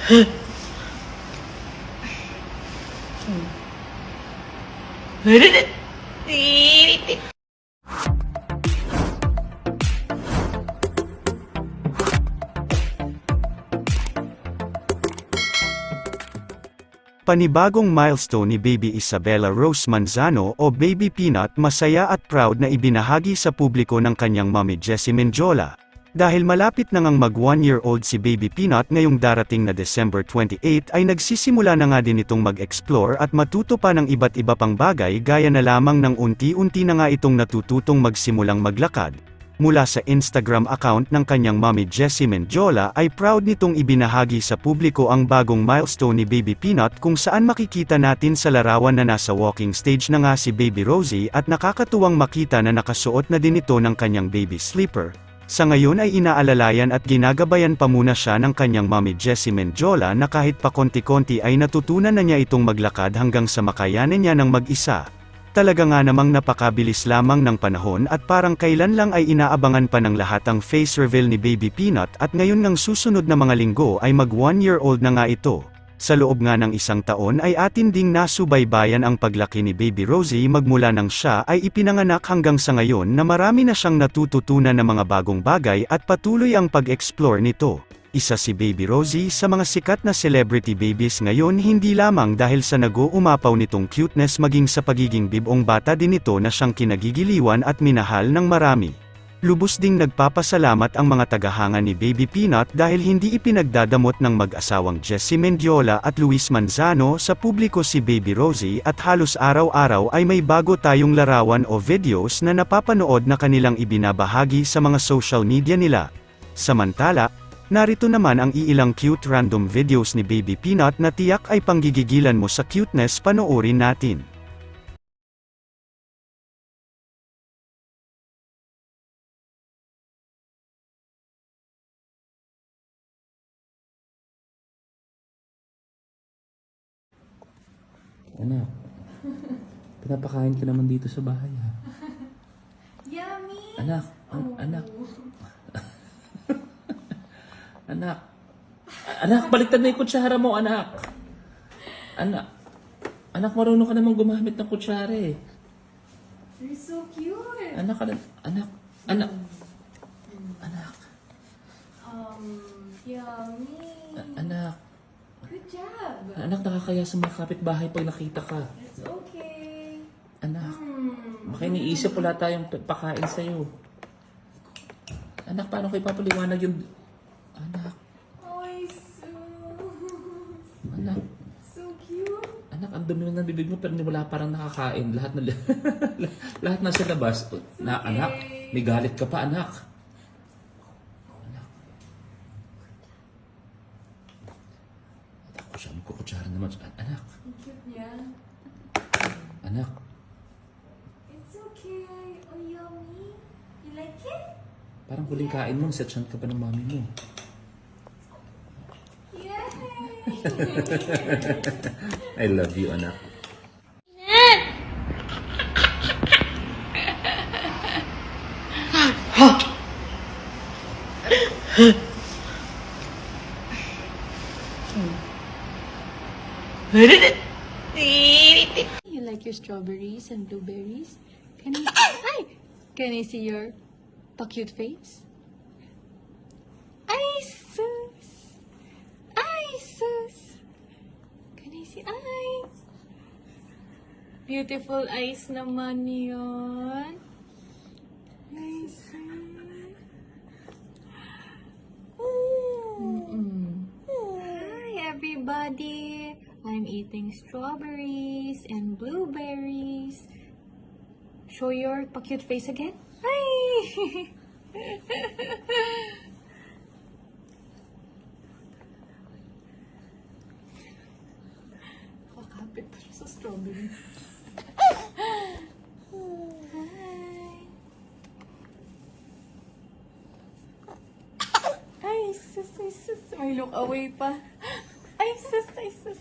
Panibagong milestone ni Baby Isabella Rose Manzano o Baby Peanut, masaya at proud na ibinahagi sa publiko ng kanyang mommy Jessie Mendiola. Dahil malapit na ngang mag 1-year-old si Baby Peanut ngayong darating na December 28 ay nagsisimula na nga din itong mag-explore at matuto pa ng iba't iba pang bagay, gaya na lamang ng unti-unti na nga itong natututong magsimulang maglakad. Mula sa Instagram account ng kanyang mommy Jessie Mendiola ay proud nitong ibinahagi sa publiko ang bagong milestone ni Baby Peanut, kung saan makikita natin sa larawan na nasa walking stage na nga si Baby Rosie, at nakakatuwang makita na nakasuot na din ito ng kanyang baby slipper. Sa ngayon ay inaalalayan at ginagabayan pa muna siya ng kanyang mommy Jessie Mendiola na kahit pa konti-konti ay natutunan na niya itong maglakad hanggang sa makayanin niya ng mag-isa. Talaga nga namang napakabilis lamang ng panahon at parang kailan lang ay inaabangan pa ng lahat ang face reveal ni Baby Peanut, at ngayon ngang susunod na mga linggo ay mag 1-year-old na nga ito. Sa loob nga ng isang taon ay atin ding nasubaybayan ang paglaki ni Baby Rosie magmula nang siya ay ipinanganak hanggang sa ngayon, na marami na siyang natututunan ng mga bagong bagay at patuloy ang pag-explore nito. Isa si Baby Rosie sa mga sikat na celebrity babies ngayon, hindi lamang dahil sa nag-uumapaw nitong cuteness, maging sa pagiging bibong bata din ito na siyang kinagigiliwan at minahal ng marami. Lubos ding nagpapasalamat ang mga tagahanga ni Baby Peanut dahil hindi ipinagdadamot ng mag-asawang Jessie Mendiola at Luis Manzano sa publiko si Baby Rosie, at halos araw-araw ay may bago tayong larawan o videos na napapanood na kanilang ibinabahagi sa mga social media nila. Samantala, narito naman ang iilang cute random videos ni Baby Peanut na tiyak ay panggigigilan mo sa cuteness. Panoorin natin. Anak, pinapakain ka naman dito sa bahay, ha? Yummy! Anak, anak. Anak. Anak, baliktad na yung kutsara mo, anak. Anak. Anak, marunong ka naman gumamit ng kutsara, eh. You're so cute! Anak, anak. Anak. Yummy! Anak. Good job! Anak, nakakaya sa mga kapitbahay pag nakita ka. It's okay. Anak. Baka iniisip wala tayong pakain sa'yo. Anak, paano kayo papaliwanag yung... Anak. Ay, sus! Anak. So cute! Anak, ang dumi ng bibig mo pero wala parang nakakain. Lahat na lahat na sa labas. Na, okay. Anak, may galit ka pa, anak. Anak. Ako siya, magkukutsara naman. Anak. Ang cute niya. Anak. It's okay. Oh, yummy. You like it? Parang huling kain mo, set ka pa ng mami mo. Yay! I love you, anak. You like your strawberries and blueberries? Can I see? Hi! Can I see your cute face? Ay, sus! Ay, sus! Can I see eyes? Beautiful eyes naman yun. Ay, sus! Hi, everybody! I'm eating strawberries and blueberries. Show your cute face again. Hi! Kakapit pa siya sa strawberry. Hi! Ay, sus, ay, sus. May look away pa. Ay, sus, ay, sus.